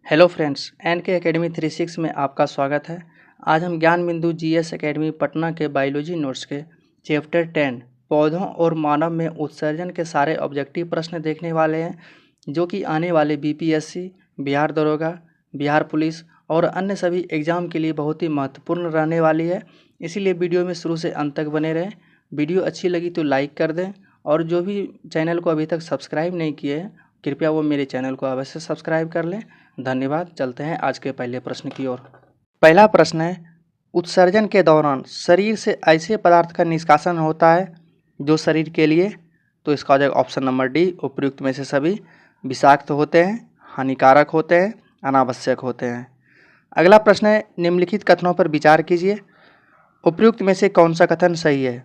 Hello friends, N के academy 36 में आपका स्वागत है। आज हम ज्ञान बिंदु जीएस अकेडमी पटना के बायोलॉजी नोट्स के चैप्टर 10 पौधों और मानव में उत्सर्जन के सारे ऑब्जेक्टिव प्रश्न देखने वाले हैं, जो कि आने वाले बीपीएससी, बिहार दरोगा, बिहार पुलिस और अन्य सभी एग्ज़ाम के लिए बहुत ही महत्वपूर्ण रहने वाली है। इसीलिए वीडियो में शुरू से अंत तक बने रहें। वीडियो अच्छी लगी तो लाइक कर दें और जो भी चैनल को अभी तक सब्सक्राइब नहीं किए हैं, कृपया वो मेरे चैनल को अवश्य सब्सक्राइब कर लें। धन्यवाद। चलते हैं आज के पहले प्रश्न की ओर। पहला प्रश्न है, उत्सर्जन के दौरान शरीर से ऐसे पदार्थ का निष्कासन होता है जो शरीर के लिए, तो इसका हो जाएगा ऑप्शन नंबर डी, उपयुक्त में से सभी विषाक्त होते हैं, हानिकारक होते हैं, अनावश्यक होते हैं। अगला प्रश्न है, निम्नलिखित कथनों पर विचार कीजिए, उपयुक्त में से कौन सा कथन सही है।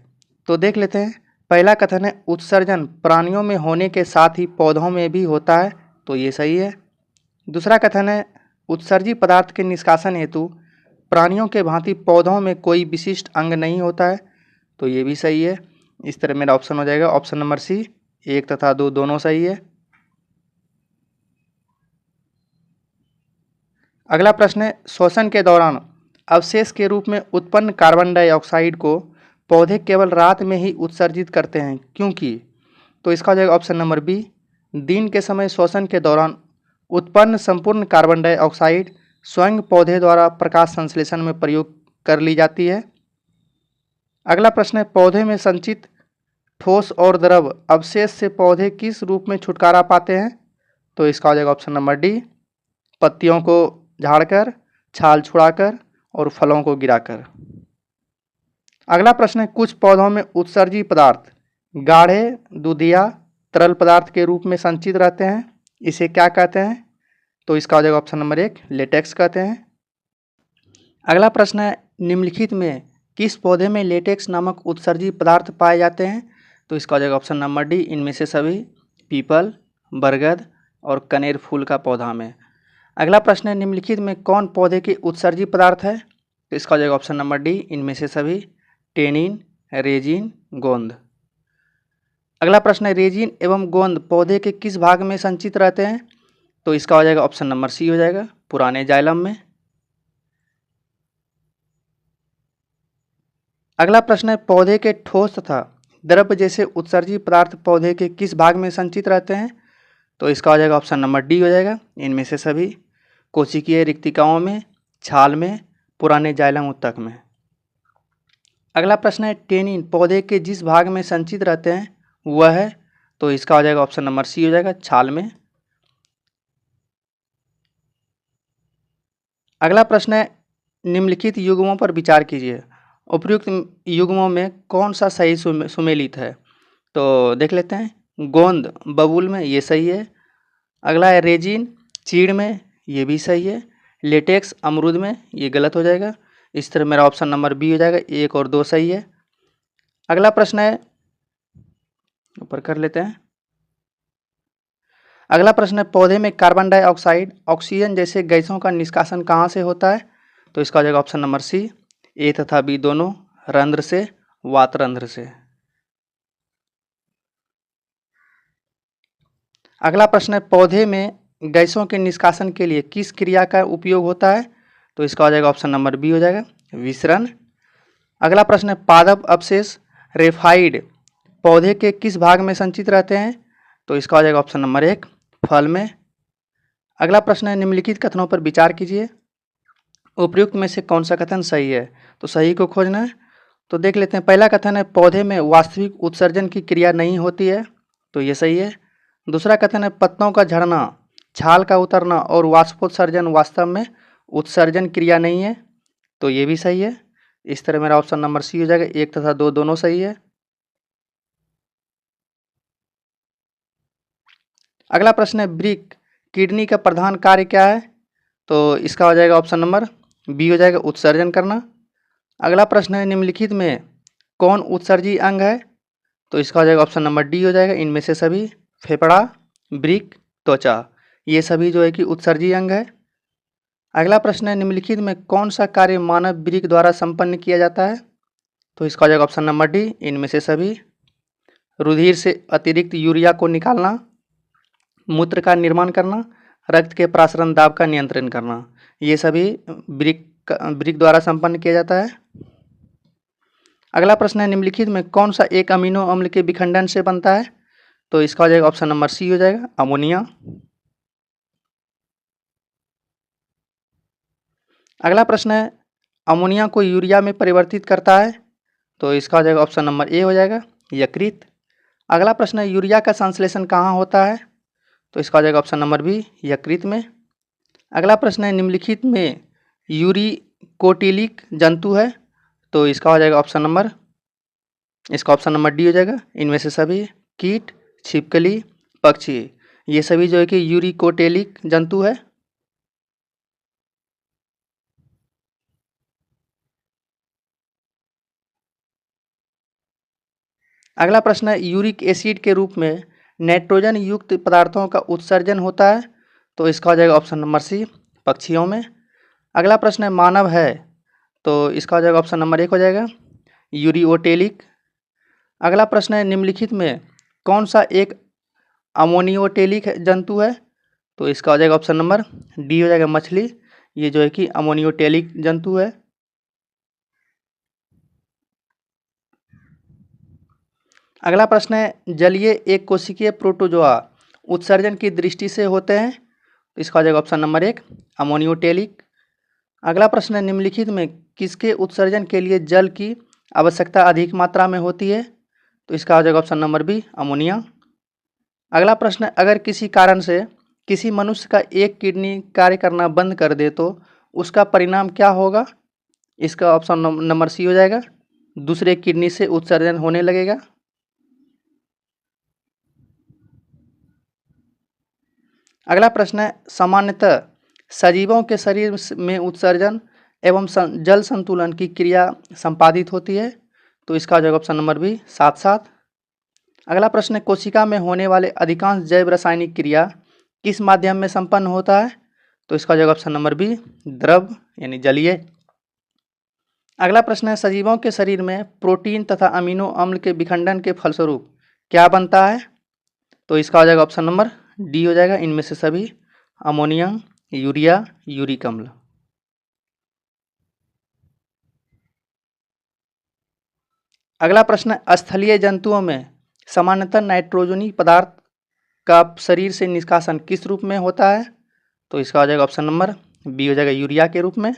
तो देख लेते हैं। पहला कथन है, उत्सर्जन प्राणियों में होने के साथ ही पौधों में भी होता है, तो ये सही है। दूसरा कथन है, उत्सर्जी पदार्थ के निष्कासन हेतु प्राणियों के भांति पौधों में कोई विशिष्ट अंग नहीं होता है, तो ये भी सही है। इस तरह मेरा ऑप्शन हो जाएगा ऑप्शन नंबर सी, 1 तथा 2 दोनों सही है। अगला प्रश्न है, श्वसन के दौरान अवशेष के रूप में उत्पन्न कार्बन डाइऑक्साइड को पौधे केवल रात में ही उत्सर्जित करते हैं, क्योंकि, तो इसका हो जाएगा ऑप्शन नंबर बी, दिन के समय श्वसन के दौरान उत्पन्न संपूर्ण कार्बन डाइऑक्साइड स्वयं पौधे द्वारा प्रकाश संश्लेषण में प्रयोग कर ली जाती है। अगला प्रश्न है, पौधे में संचित ठोस और द्रव अवशेष से पौधे किस रूप में छुटकारा पाते हैं, तो इसका हो जाएगा ऑप्शन नंबर डी, पत्तियों को झाड़कर, छाल छुड़ाकर और फलों को गिराकर। अगला प्रश्न है, कुछ पौधों में उत्सर्जी पदार्थ गाढ़े दूधिया तरल पदार्थ के रूप में संचित रहते हैं, इसे क्या कहते हैं, तो इसका हो जाएगा ऑप्शन नंबर 1, लेटेक्स कहते हैं। अगला प्रश्न है, निम्नलिखित में किस पौधे में लेटेक्स नामक उत्सर्जी पदार्थ पाए जाते हैं, तो इसका हो जाएगा ऑप्शन नंबर डी, इनमें से सभी पीपल, बरगद और कनेर फूल का पौधा में। अगला प्रश्न है, निम्नलिखित में कौन पौधे के उत्सर्जी पदार्थ है, तो इसका हो जाएगा ऑप्शन नंबर डी, इनमें से सभी टेनिन, रेजिन, गोंद। अगला प्रश्न है, रेजिन एवं गोंद पौधे के किस भाग में संचित रहते हैं, तो इसका हो जाएगा ऑप्शन नंबर सी हो जाएगा, पुराने जाइलम में। अगला प्रश्न है, पौधे के ठोस तथा द्रव जैसे उत्सर्जी पदार्थ पौधे के किस भाग में संचित रहते हैं, तो इसका हो जाएगा ऑप्शन नंबर डी हो जाएगा, इनमें से सभी कोशिकीय रिक्तिकाओं में, छाल में, पुराने जाइलम ऊतक में। अगला प्रश्न है, टेनिन पौधे के जिस भाग में संचित रहते हैं वह है, तो इसका हो जाएगा ऑप्शन नंबर सी हो जाएगा, छाल में। अगला प्रश्न है, निम्नलिखित युग्मों पर विचार कीजिए, उपयुक्त युग्मों में कौन सा सही सुमेलित है, तो देख लेते हैं। गोंद बबूल में, ये सही है। अगला है रेजिन चीड़ में, ये भी सही है। लेटेक्स अमरूद में, ये गलत हो जाएगा। इस तरह मेरा ऑप्शन नंबर बी हो जाएगा, 1 और 2 सही है। अगला प्रश्न है, ऊपर कर लेते हैं। अगला प्रश्न है, पौधे में कार्बन डाइऑक्साइड ऑक्सीजन जैसे गैसों का निष्कासन कहाँ से होता है, तो इसका हो जाएगा ऑप्शन नंबर सी, ए तथा बी दोनों रंध्र से, वात रंध्र से। अगला प्रश्न है, पौधे में गैसों के निष्कासन के लिए किस क्रिया का उपयोग होता है, तो इसका हो जाएगा ऑप्शन नंबर बी हो जाएगा, विसरण। अगला प्रश्न है, पादप अवशेष रेफाइड पौधे के किस भाग में संचित रहते हैं, तो इसका हो जाएगा ऑप्शन नंबर 1, फल में। अगला प्रश्न है, निम्नलिखित कथनों पर विचार कीजिए, उपयुक्त में से कौन सा कथन सही है, तो सही को खोजना है। तो देख लेते हैं। पहला कथन है, पौधे में वास्तविक उत्सर्जन की क्रिया नहीं होती है, तो ये सही है। दूसरा कथन है, पत्तों का झड़ना, छाल का उतरना और वाष्पोत्सर्जन वास्तव में उत्सर्जन क्रिया नहीं है, तो ये भी सही है। इस तरह मेरा ऑप्शन नंबर सी हो जाएगा, 1 तथा 2 दोनों सही है। अगला प्रश्न है, वृक्क किडनी का प्रधान कार्य क्या है, तो इसका हो जाएगा ऑप्शन नंबर बी हो जाएगा, उत्सर्जन करना। अगला प्रश्न है, निम्नलिखित में कौन उत्सर्जी अंग है, तो इसका हो जाएगा ऑप्शन नंबर डी हो जाएगा, इनमें से सभी फेफड़ा, वृक्क, त्वचा, ये सभी जो है कि उत्सर्जी अंग है। अगला प्रश्न है, निम्नलिखित में कौन सा कार्य मानव वृक्क द्वारा संपन्न किया जाता है, तो इसका हो जाएगा ऑप्शन नंबर डी, इनमें से सभी रुधिर से अतिरिक्त यूरिया को निकालना, मूत्र का निर्माण करना, रक्त के प्रासरण दाब का नियंत्रण करना। ये सभी ब्रिक द्वारा संपन्न किया जाता है। अगला प्रश्न है, निम्नलिखित में कौन सा एक अमीनो अम्ल के विखंडन से बनता है? तो इसका हो जाएगा ऑप्शन नंबर सी हो जाएगा, अमोनिया। अगला प्रश्न है, अमोनिया को यूरिया में परिवर्तित करता है? तो इसका हो जाएगा ऑप्शन नंबर ए हो जाएगा, यकृत। अगला प्रश्न है, यूरिया का संश्लेषण कहाँ होता है? तो इसका हो जाएगा ऑप्शन नंबर बी, यकृत में। अगला प्रश्न है, निम्नलिखित में यूरिकोटिलिक जंतु है? तो इसका हो जाएगा ऑप्शन नंबर डी हो जाएगा, इनमें से सभी कीट, छिपकली, पक्षी, ये सभी जो है कि यूरिकोटिलिक जंतु है। अगला प्रश्न है, यूरिक एसिड के रूप में नाइट्रोजन युक्त पदार्थों का उत्सर्जन होता है? तो इसका हो जाएगा ऑप्शन नंबर सी, पक्षियों में। अगला प्रश्न है, मानव है? तो इसका हो जाएगा ऑप्शन नंबर 1 हो जाएगा, यूरियोटेलिक। अगला प्रश्न है, निम्नलिखित में कौन सा एक अमोनियोटेलिक जंतु है? तो इसका हो जाएगा ऑप्शन नंबर डी हो जाएगा, मछली। ये जो है कि अमोनियोटेलिक जंतु है। अगला प्रश्न है, जलीय एक कोशिकीय प्रोटोजोआ उत्सर्जन की दृष्टि से होते हैं? तो इसका हो जाएगा ऑप्शन नंबर 1, अमोनियोटेलिक। अगला प्रश्न है, निम्नलिखित में किसके उत्सर्जन के लिए जल की आवश्यकता अधिक मात्रा में होती है? तो इसका हो जाएगा ऑप्शन नंबर बी, अमोनिया। अगला प्रश्न है, अगर किसी कारण से किसी मनुष्य का एक किडनी कार्य करना बंद कर दे तो उसका परिणाम क्या होगा? इसका ऑप्शन नंबर सी हो जाएगा, दूसरे किडनी से उत्सर्जन होने लगेगा। अगला प्रश्न है, सामान्यतः सजीवों के शरीर में उत्सर्जन एवं जल संतुलन की क्रिया संपादित होती है? तो इसका हो जाएगा ऑप्शन नंबर बी, साथ साथ। अगला प्रश्न है, कोशिका में होने वाले अधिकांश जैव रासायनिक क्रिया किस माध्यम में संपन्न होता है? तो इसका हो जाएगा ऑप्शन नंबर बी, द्रव यानी जलीय। अगला प्रश्न है, सजीवों के शरीर में प्रोटीन तथा अमीनो अम्ल के विखंडन के फलस्वरूप क्या बनता है? तो इसका हो जाएगा ऑप्शन नंबर डी हो जाएगा, इनमें से सभी अमोनिया, यूरिया, यूरिक अम्ल। अगला प्रश्न है, स्थलीय जंतुओं में सामान्यतः नाइट्रोजनी पदार्थ का शरीर से निष्कासन किस रूप में होता है? तो इसका हो जाएगा ऑप्शन नंबर बी हो जाएगा, यूरिया के रूप में।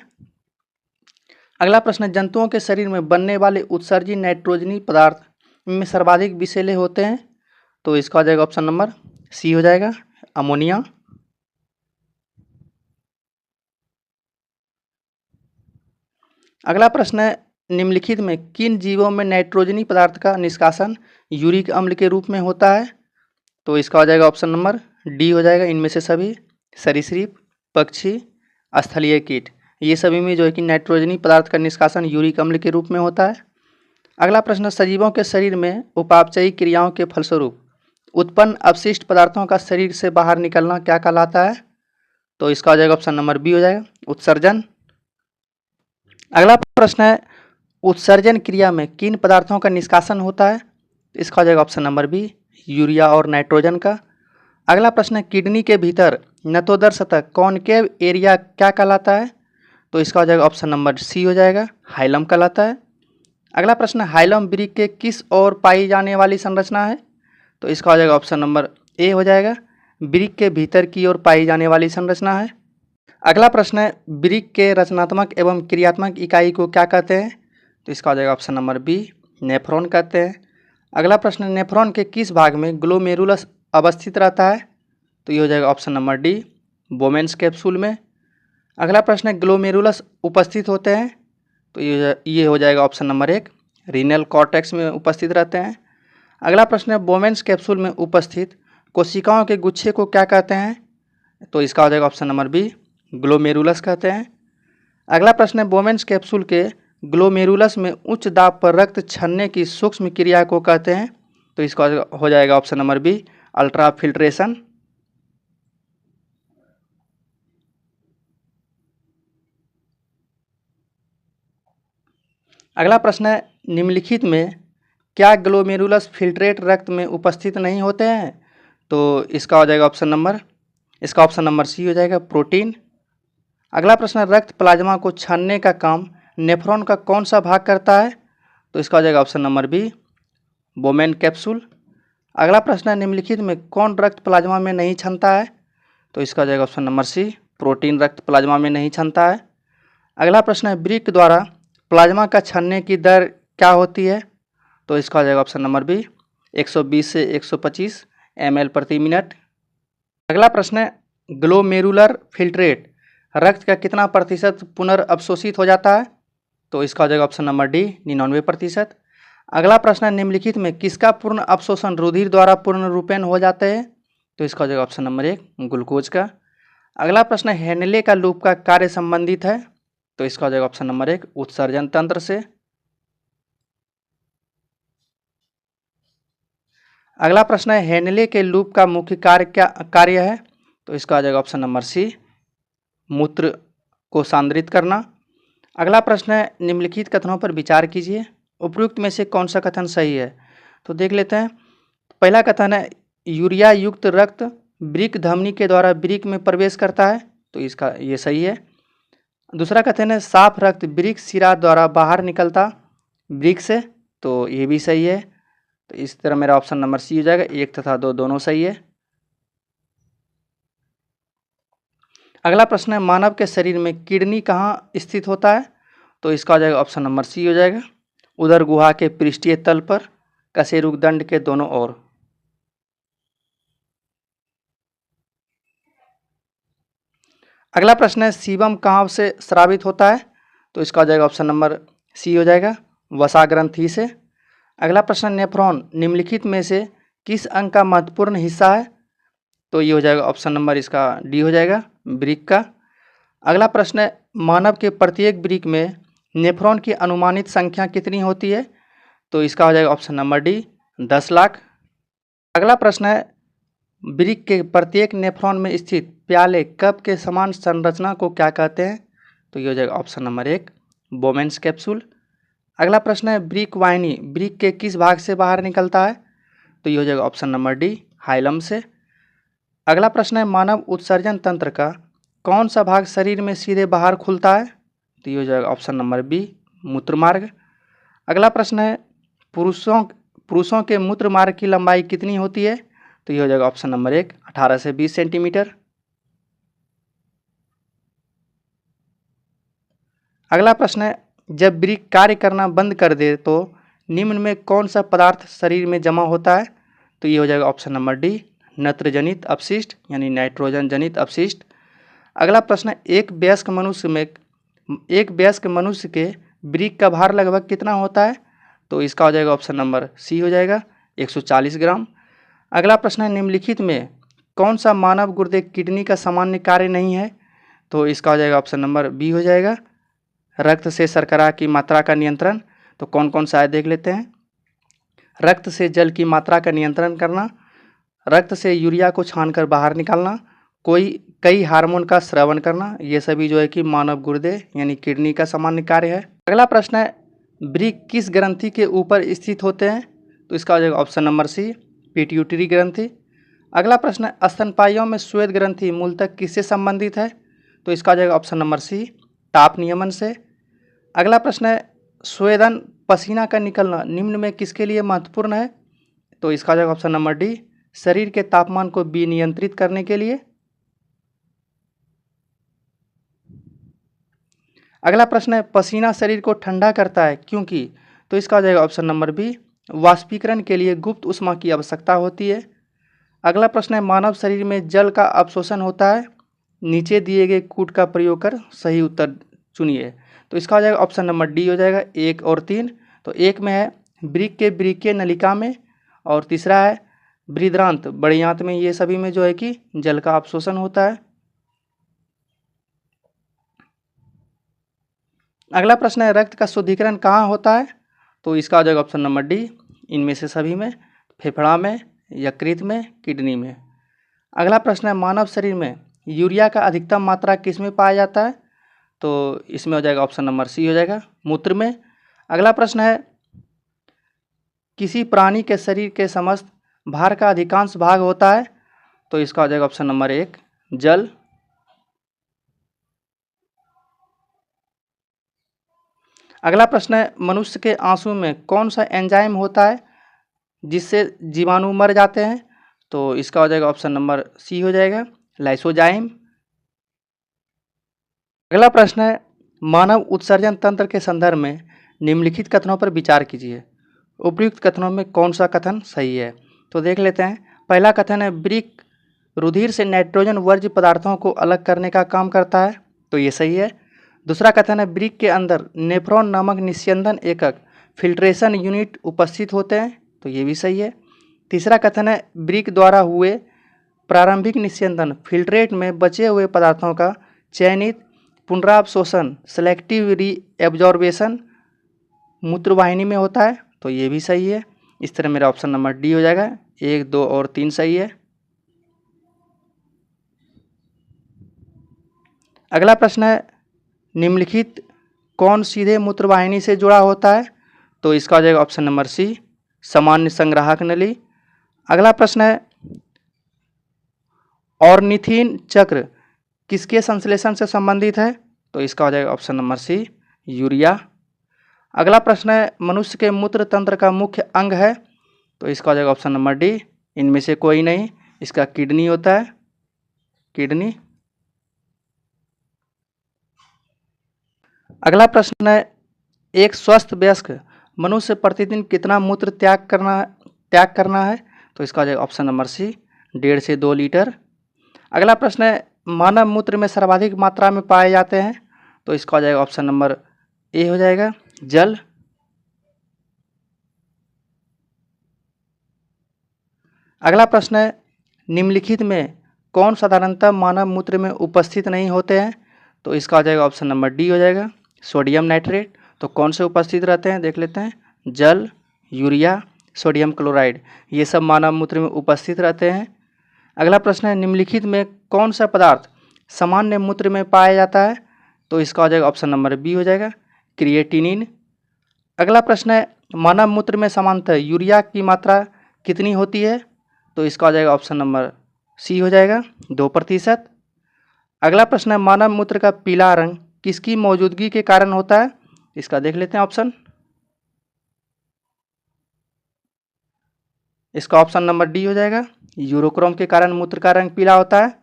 अगला प्रश्न है, जंतुओं के शरीर में बनने वाले उत्सर्जित नाइट्रोजनी पदार्थ में सर्वाधिक विषैले होते हैं? तो इसका हो जाएगा ऑप्शन नंबर सी हो जाएगा, अमोनिया। अगला प्रश्न है, निम्नलिखित में किन जीवों में नाइट्रोजनी पदार्थ का निष्कासन यूरिक अम्ल के रूप में होता है? तो इसका हो जाएगा ऑप्शन नंबर डी हो जाएगा, इनमें से सभी सरीसृप, पक्षी, स्थलीय कीट, ये सभी में जो है कि नाइट्रोजनी पदार्थ का निष्कासन यूरिक अम्ल के रूप में होता है। अगला प्रश्न, सजीवों के शरीर में उपापचयी क्रियाओं के फलस्वरूप उत्पन्न अपशिष्ट पदार्थों का शरीर से बाहर निकलना क्या कहलाता है? तो इसका हो जाएगा ऑप्शन नंबर बी हो जाएगा, उत्सर्जन। अगला प्रश्न है, उत्सर्जन क्रिया में किन पदार्थों का निष्कासन होता है? इसका हो जाएगा ऑप्शन नंबर बी, यूरिया और नाइट्रोजन का। अगला प्रश्न है, किडनी के भीतर नतोदर सतह कॉनकेव एरिया क्या कहलाता है? तो इसका हो जाएगा ऑप्शन नंबर सी हो जाएगा, हाइलम कहलाता है। अगला प्रश्न, हाइलम वृक्क के किस ओर पाई जाने वाली संरचना है? तो इसका हो जाएगा ऑप्शन नंबर ए हो जाएगा, वृक्क के भीतर की ओर पाई जाने वाली संरचना है। अगला प्रश्न है, वृक्क के रचनात्मक एवं क्रियात्मक इकाई को क्या कहते हैं? तो इसका हो जाएगा ऑप्शन नंबर बी, नेफ्रॉन कहते हैं। अगला प्रश्न, नेफ्रॉन के किस भाग में ग्लोमेरुलस अवस्थित रहता है? तो ये हो जाएगा option number D, Bowman's capsule में। अगला प्रश्न है, ग्लोमेरुलस उपस्थित होते हैं? तो ये हो जाएगा ऑप्शन नंबर 1, रीनल कॉर्टेक्स में उपस्थित रहते हैं। अगला प्रश्न है, बोमेन्स कैप्सूल में उपस्थित कोशिकाओं के गुच्छे को क्या कहते हैं? तो इसका हो जाएगा ऑप्शन नंबर बी, ग्लोमेरुलस कहते हैं। अगला प्रश्न है, बोमेन्स कैप्सूल के ग्लोमेरुलस में उच्च दाब पर रक्त छनने की सूक्ष्म क्रिया को कहते हैं? तो इसका हो जाएगा ऑप्शन नंबर बी, अल्ट्राफिल्ट्रेशन। अगला प्रश्न है, निम्नलिखित में क्या ग्लोमेरुलस फिल्ट्रेट रक्त में उपस्थित नहीं होते हैं? तो इसका हो जाएगा ऑप्शन नंबर इसका ऑप्शन नंबर सी हो जाएगा, प्रोटीन। अगला प्रश्न है, रक्त प्लाज्मा को छानने का काम नेफ्रॉन का कौन सा भाग करता है? तो इसका हो जाएगा option number B, Bowman capsule. अगला प्रश्न है, निम्नलिखित में कौन रक्त प्लाज्मा में नहीं छनता है? तो इसका हो जाएगा ऑप्शन नंबर सी, प्रोटीन रक्त प्लाज्मा में नहीं छनता है। अगला प्रश्न है, ब्रिक द्वारा प्लाज्मा का छनने की दर क्या होती है? तो इसका हो जाएगा ऑप्शन नंबर बी, 120 से 125 ml प्रति मिनट। अगला प्रश्न है, ग्लोमेरुलर फिल्ट्रेट रक्त का कितना प्रतिशत पुनर्अवशोषित हो जाता है? तो इसका हो जाएगा ऑप्शन नंबर डी, 99%। अगला प्रश्न है, निम्नलिखित में किसका पूर्ण अवशोषण रुधिर द्वारा पूर्ण रूपेण हो जाते हैं? तो इसका हो जाएगा ऑप्शन नंबर एक, ग्लूकोज का। अगला प्रश्न है, हेनले का लूप का कार्य संबंधित है? तो इसका हो जाएगा ऑप्शन नंबर एक, उत्सर्जन तंत्र से। अगला प्रश्न है, हेनले के लूप का मुख्य कार्य है? तो इसका आ जाएगा ऑप्शन नंबर सी, मूत्र को सांद्रित करना। अगला प्रश्न है, निम्नलिखित कथनों पर विचार कीजिए, उपयुक्त में से कौन सा कथन सही है? तो देख लेते हैं। पहला कथन है, यूरिया युक्त रक्त वृक्क धमनी के द्वारा वृक्क में प्रवेश करता है। तो इसका ये सही है। दूसरा कथन है, साफ रक्त वृक्क शिरा द्वारा बाहर निकलता वृक्क से। तो ये भी सही है। तो इस तरह मेरा ऑप्शन नंबर सी हो जाएगा, 1 तथा 2 दोनों सही है। अगला प्रश्न है, मानव के शरीर में किडनी कहाँ स्थित होता है? तो इसका हो जाएगा ऑप्शन नंबर सी हो जाएगा, उदर गुहा के पृष्ठीय तल पर, कशेरुक दंड के दोनों ओर। अगला प्रश्न है, सीबम कहाँ से स्रावित होता है? तो इसका हो जाएगा ऑप्शन नंबर सी हो जाएगा, वसा ग्रंथि से। अगला प्रश्न, नेफ्रॉन निम्नलिखित में से किस अंग का महत्वपूर्ण हिस्सा है? तो ये हो जाएगा ऑप्शन नंबर इसका डी हो जाएगा, वृक्क का। अगला प्रश्न है, मानव के प्रत्येक वृक्क में नेफ्रॉन की अनुमानित संख्या कितनी होती है? तो इसका हो जाएगा ऑप्शन नंबर डी, 10 लाख। अगला प्रश्न है, वृक्क के प्रत्येक नेफ्रॉन में स्थित प्याले कप के समान संरचना को क्या कहते हैं? तो ये हो जाएगा ऑप्शन नंबर एक, बोमेन्स कैप्सूल। अगला प्रश्न है, वृक्क वाहिनी वृक्क के किस भाग से बाहर निकलता है? तो ये हो जाएगा ऑप्शन नंबर डी, हाइलम से। अगला प्रश्न है, मानव उत्सर्जन तंत्र का कौन सा भाग शरीर में सीधे बाहर खुलता है? तो ये हो जाएगा ऑप्शन नंबर बी, मूत्रमार्ग। अगला प्रश्न है, पुरुषों के मूत्रमार्ग की लंबाई कितनी होती है? तो ये हो जाएगा ऑप्शन नंबर एक, 18 से 20 सेंटीमीटर। अगला प्रश्न है, जब वृक्क कार्य करना बंद कर दे तो निम्न में कौन सा पदार्थ शरीर में जमा होता है? तो ये हो जाएगा ऑप्शन नंबर डी, नत्रजनित अपशिष्ट यानी नाइट्रोजन जनित अपशिष्ट। अगला प्रश्न है, एक वयस्क मनुष्य के वृक्क का भार लगभग कितना होता है? तो इसका हो जाएगा ऑप्शन नंबर सी हो जाएगा, 140 ग्राम। अगला प्रश्न है, निम्नलिखित में कौन सा मानव गुर्दे किडनी का सामान्य कार्य नहीं है? तो इसका हो जाएगा ऑप्शन नंबर बी हो जाएगा, रक्त से शर्करा की मात्रा का नियंत्रण। तो कौन कौन सा है देख लेते हैं। रक्त से जल की मात्रा का नियंत्रण करना, रक्त से यूरिया को छानकर बाहर निकालना, कई हार्मोन का स्रावन करना, ये सभी जो है कि मानव गुर्दे यानी किडनी का सामान्य कार्य है। अगला प्रश्न है, वृक्क किस ग्रंथि के ऊपर स्थित होते हैं? तो इसका हो जाएगा ऑप्शन नंबर सी, पिट्यूटरी ग्रंथि। अगला प्रश्न है, स्तनपाइयों में श्वेत ग्रंथि मूलतः किससे संबंधित है? तो इसका हो जाएगा ऑप्शन नंबर सी, ताप नियमन से। अगला प्रश्न है, स्वेदन पसीना का निकलना निम्न में किसके लिए महत्वपूर्ण है? तो इसका हो जाएगा ऑप्शन नंबर डी, शरीर के तापमान को विनियंत्रित करने के लिए। अगला प्रश्न है, पसीना शरीर को ठंडा करता है क्योंकि? तो इसका हो जाएगा ऑप्शन नंबर बी, वाष्पीकरण के लिए गुप्त ऊष्मा की आवश्यकता होती है। अगला प्रश्न है, मानव शरीर में जल का अवशोषण होता है, नीचे दिए गए कूट का प्रयोग कर सही उत्तर चुनिए। तो इसका हो जाएगा ऑप्शन नंबर डी हो जाएगा, 1 और 3। तो एक में है वृक्क के वृक्कीय नलिका में, और तीसरा है बृहदांत बड़े आंत में। ये सभी में जो है कि जल का अवशोषण होता है। अगला प्रश्न है, रक्त का शुद्धिकरण कहाँ होता है? तो इसका हो जाएगा ऑप्शन नंबर डी, इनमें से सभी में, फेफड़ा में, यकृत में, किडनी में। अगला प्रश्न है, मानव शरीर में यूरिया का अधिकतम मात्रा किस में पाया जाता है? तो इसमें हो जाएगा ऑप्शन नंबर सी हो जाएगा, मूत्र में। अगला प्रश्न है, किसी प्राणी के शरीर के समस्त भार का अधिकांश भाग होता है? तो इसका हो जाएगा ऑप्शन नंबर एक, जल। अगला प्रश्न है, मनुष्य के आंसू में कौन सा एंजाइम होता है जिससे जीवाणु मर जाते हैं? तो इसका हो जाएगा ऑप्शन नंबर सी हो जाएगा, लाइसोजाइम। अगला प्रश्न है, मानव उत्सर्जन तंत्र के संदर्भ में निम्नलिखित कथनों पर विचार कीजिए। उपयुक्त कथनों में कौन सा कथन सही है? तो देख लेते हैं। पहला कथन है, वृक्क रुधिर से नाइट्रोजन वर्ज्य पदार्थों को अलग करने का काम करता है, तो ये सही है। दूसरा कथन है, वृक्क के अंदर नेफ्रॉन नामक निस्यंदन एकक फिल्ट्रेशन यूनिट उपस्थित होते हैं, तो ये भी सही है। तीसरा कथन है, वृक्क द्वारा हुए प्रारंभिक निस्यंदन फिल्ट्रेट में बचे हुए पदार्थों का चयनित पुनरावशोषण सेलेक्टिव रीएब्जॉर्बेशन मूत्रवाहिनी में होता है, तो ये भी सही है। इस तरह मेरा ऑप्शन नंबर डी हो जाएगा। 1, 2 और 3 सही है। अगला प्रश्न है, निम्नलिखित कौन सीधे मूत्रवाहिनी से जुड़ा होता है? तो इसका हो जाएगा ऑप्शन नंबर सी, सामान्य संग्राहक नली। अगला प्रश्न है, ऑर्निथिन चक्र किसके संश्लेषण से संबंधित है? तो इसका हो जाएगा ऑप्शन नंबर सी, यूरिया। अगला प्रश्न है, मनुष्य के मूत्र तंत्र का मुख्य अंग है? तो इसका हो जाएगा ऑप्शन नंबर डी, इनमें से कोई नहीं, इसका किडनी होता है, किडनी। अगला प्रश्न है, एक स्वस्थ वयस्क मनुष्य प्रतिदिन कितना मूत्र त्याग करना है? तो इसका हो जाएगा ऑप्शन नंबर सी, 1.5 से 2 लीटर। अगला प्रश्न है, मानव मूत्र में सर्वाधिक मात्रा में पाए जाते हैं? तो इसका हो जाएगा ऑप्शन नंबर ए हो जाएगा, जल। अगला प्रश्न है, निम्नलिखित में कौन साधारणतः मानव मूत्र में उपस्थित नहीं होते हैं? तो इसका हो जाएगा ऑप्शन नंबर डी हो जाएगा, सोडियम नाइट्रेट। तो कौन से उपस्थित रहते हैं देख लेते हैं, जल, यूरिया, सोडियम क्लोराइड, ये सब मानव मूत्र में उपस्थित रहते हैं। अगला प्रश्न है, निम्नलिखित में कौन सा पदार्थ सामान्य मूत्र में पाया जाता है? तो इसका हो जाएगा ऑप्शन नंबर बी हो जाएगा, क्रिएटिनिन। अगला प्रश्न है, मानव मूत्र में सामान्यतः यूरिया की मात्रा कितनी होती है? तो इसका हो जाएगा ऑप्शन नंबर सी हो जाएगा, 2%। अगला प्रश्न है, मानव मूत्र का पीला रंग किसकी मौजूदगी के कारण होता है? इसका देख लेते हैं ऑप्शन। इसका ऑप्शन नंबर डी हो जाएगा, यूरोक्रोम के कारण मूत्र का रंग पीला होता है।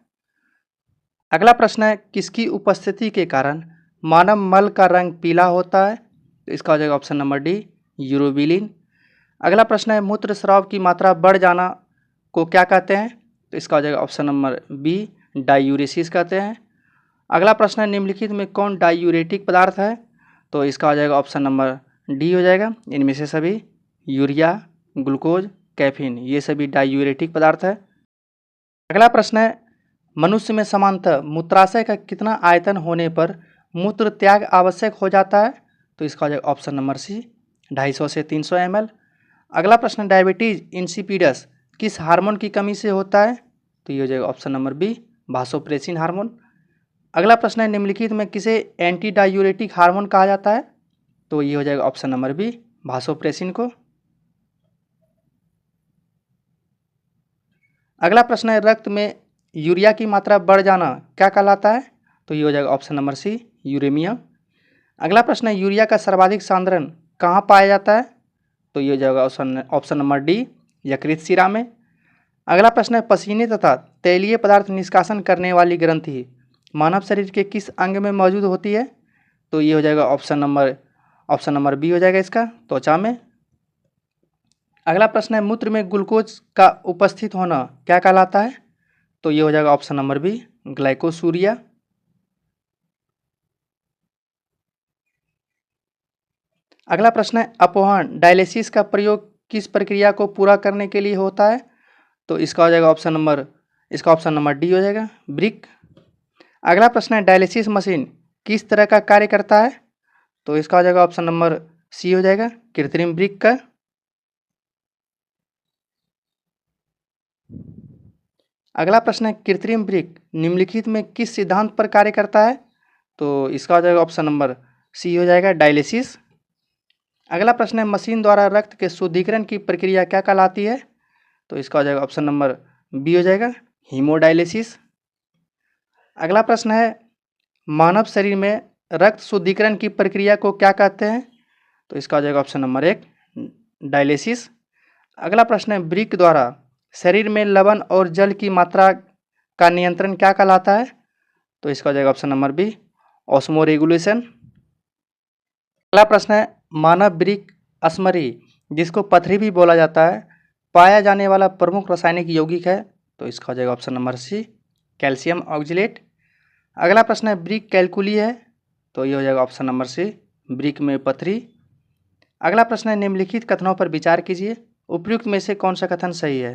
अगला प्रश्न है, किसकी उपस्थिति के कारण मानव मल का रंग पीला होता है? तो इसका हो जाएगा ऑप्शन नंबर डी, यूरोबिलिन। अगला प्रश्न है, मूत्र स्राव की मात्रा बढ़ जाना को क्या कहते हैं? तो इसका हो जाएगा ऑप्शन नंबर बी, डायूरेसिस कहते हैं। अगला प्रश्न है, निम्नलिखित में कौन डायूरेटिक पदार्थ है? तो इसका हो जाएगा ऑप्शन नंबर डी हो जाएगा, इनमें से सभी यूरिया, ग्लूकोज, कैफीन, ये सभी डायूरेटिक पदार्थ है। अगला प्रश्न है, मनुष्य में सामान्यतः मूत्राशय का कितना आयतन होने पर मूत्र त्याग आवश्यक हो जाता है? तो इसका हो जाएगा ऑप्शन नंबर सी, 250 से 300 ml। अगला प्रश्न, डायबिटीज इंसिपिडस किस हार्मोन की कमी से होता है? तो ये हो जाएगा option number B, vasopressin hormone. अगला प्रश्न है, निम्नलिखित में किसे एंटी डायूरेटिक हार्मोन कहा जाता है? तो ये हो जाएगा ऑप्शन नंबर बी, वासोप्रेसिन को। अगला प्रश्न है, रक्त में यूरिया की मात्रा बढ़ जाना क्या कहलाता है? तो ये हो जाएगा ऑप्शन नंबर सी, यूरेमिया। अगला प्रश्न है, यूरिया का सर्वाधिक सांद्रण कहाँ पाया जाता है? तो ये हो जाएगा ऑप्शन नंबर डी, यकृत शिरा में। अगला प्रश्न है, पसीने तथा तैलीय पदार्थ निष्कासन करने वाली ग्रंथि मानव शरीर के किस अंग में मौजूद होती है? तो ये हो जाएगा ऑप्शन नंबर बी हो जाएगा इसका, त्वचा में। अगला प्रश्न है, मूत्र में ग्लूकोज का उपस्थित होना क्या कहलाता है? तो ये हो जाएगा ऑप्शन नंबर बी, ग्लाइकोसूरिया। अगला प्रश्न है, अपवहन डायलिसिस का प्रयोग किस प्रक्रिया को पूरा करने के लिए होता है? तो इसका हो जाएगा ऑप्शन नंबर डी हो जाएगा, ब्रिक। अगला प्रश्न है, डायलिसिस मशीन किस तरह का कार्य करता है? तो इसका हो जाएगा ऑप्शन नंबर सी हो जाएगा, कृत्रिम ब्रिक का। अगला प्रश्न है, कृत्रिम ब्रिक निम्नलिखित में किस सिद्धांत पर कार्य करता है? तो इसका हो जाएगा ऑप्शन नंबर सी हो जाएगा, डायलिसिस। अगला प्रश्न है, मशीन द्वारा रक्त के शुद्धिकरण की प्रक्रिया क्या कहलाती है? तो इसका हो जाएगा ऑप्शन नंबर बी हो जाएगा, हीमोडायलिसिस। अगला प्रश्न है, मानव शरीर में रक्त शुद्धिकरण की प्रक्रिया को क्या कहते हैं? तो इसका हो जाएगा ऑप्शन नंबर 1 डायलिसिस। अगला प्रश्न है, वृक्क द्वारा शरीर में लवण और जल की मात्रा का नियंत्रण क्या कहलाता है? तो इसका हो जाएगा option number B osmoregulation. अगला प्रश्न है, मानव वृक्क अश्मरी जिसको पथरी भी बोला जाता है पाया जाने वाला प्रमुख रासायनिक यौगिक है? तो इसका हो जाएगा option number C calcium oxalate. अगला प्रश्न है, वृक्क कैलकुली है? तो ये हो जाएगा ऑप्शन नंबर सी वृक्क में पथरी। अगला प्रश्न है, निम्नलिखित कथनों पर विचार कीजिए, उपयुक्त में से कौन सा कथन सही है?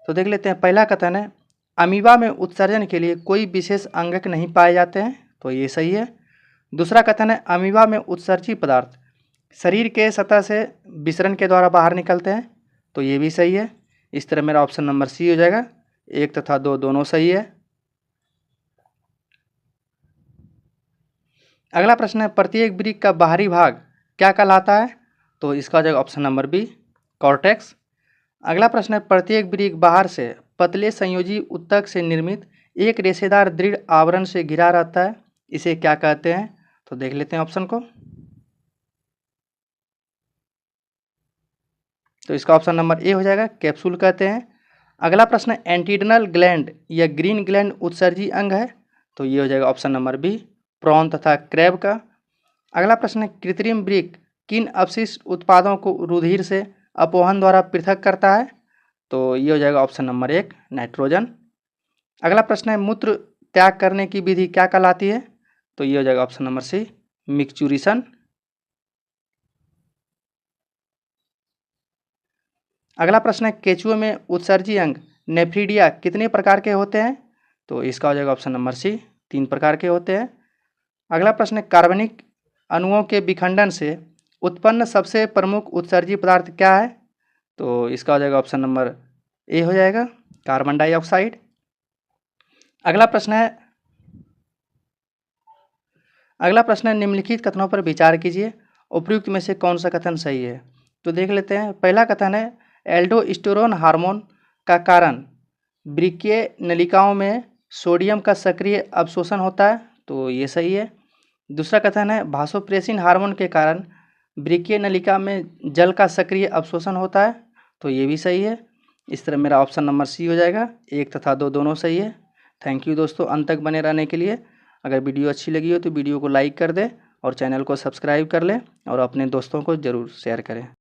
तो देख लेते हैं। पहला कथन है, अमीबा में उत्सर्जन के लिए कोई विशेष अंगक नहीं पाए जाते हैं। तो ये सही है। दूसरा कथन है, अमीबा में उत्सर्जित पदार्थ शरीर के सतह से विसरण के द्वारा बाहर निकलते हैं। तो ये भी सही है। इस तरह मेरा ऑप्शन नंबर सी हो जाएगा। 1 तथा 2 दोनों सही है। अगला प्रश्न है, प्रत्येक वृक्क का बाहरी भाग क्या कहलाता है? तो इसका हो जाएगा ऑप्शन नंबर बी कॉर्टेक्स। अगला प्रश्न है, प्रत्येक वृक्क बाहर से पतले संयोजी ऊतक से निर्मित एक रेशेदार दृढ़ आवरण से घिरा रहता है, इसे क्या कहते हैं? तो देख लेते हैं ऑप्शन को। तो इसका ऑप्शन नंबर ए हो जाएगा, कैप्सूल कहते हैं। अगला प्रश्न है, एंटीडनल ग्लैंड या ग्रीन ग्लैंड उत्सर्जी अंग है? तो ये हो जाएगा ऑप्शन नंबर बी प्रॉन तथा क्रैब का। अगला प्रश्न है, कृत्रिम वृक्क किन अपशिष्ट उत्पादों को रुधिर से अपवहन द्वारा पृथक करता है? तो ये हो जाएगा ऑप्शन नंबर 1 नाइट्रोजन। अगला प्रश्न है, मूत्र त्याग करने की विधि क्या कहलाती है? तो ये हो जाएगा ऑप्शन नंबर सी मिक्सचुरेशन। अगला प्रश्न है, केचुए में उत्सर्जी अंग नेफ्रीडिया कितने प्रकार के होते हैं? तो इसका हो जाएगा ऑप्शन नंबर सी 3 प्रकार के होते हैं। अगला प्रश्न है, कार्बनिक अणुओं के विखंडन से उत्पन्न सबसे प्रमुख उत्सर्जी पदार्थ क्या है? तो इसका हो जाएगा ऑप्शन नंबर ए हो जाएगा कार्बन डाइऑक्साइड। अगला प्रश्न है, निम्नलिखित कथनों पर विचार कीजिए, उपयुक्त में से कौन सा कथन सही है? तो देख लेते हैं। पहला कथन है, एल्डोस्टेरोन हार्मोन का कारण वृक्कीय नलिकाओं में सोडियम का सक्रिय अवशोषण होता है। तो ये सही है। दूसरा कथन है, भासोप्रेसिन हार्मोन के कारण वृक्कीय नलिका में जल का सक्रिय अवशोषण होता है। तो ये भी सही है। इस तरह मेरा ऑप्शन नंबर सी हो जाएगा। 1 तथा 2 दोनों सही है। थैंक यू दोस्तों अंत तक बने रहने के लिए। अगर वीडियो अच्छी लगी हो तो वीडियो को लाइक कर दें और चैनल को सब्सक्राइब कर लें और अपने दोस्तों को ज़रूर शेयर करें।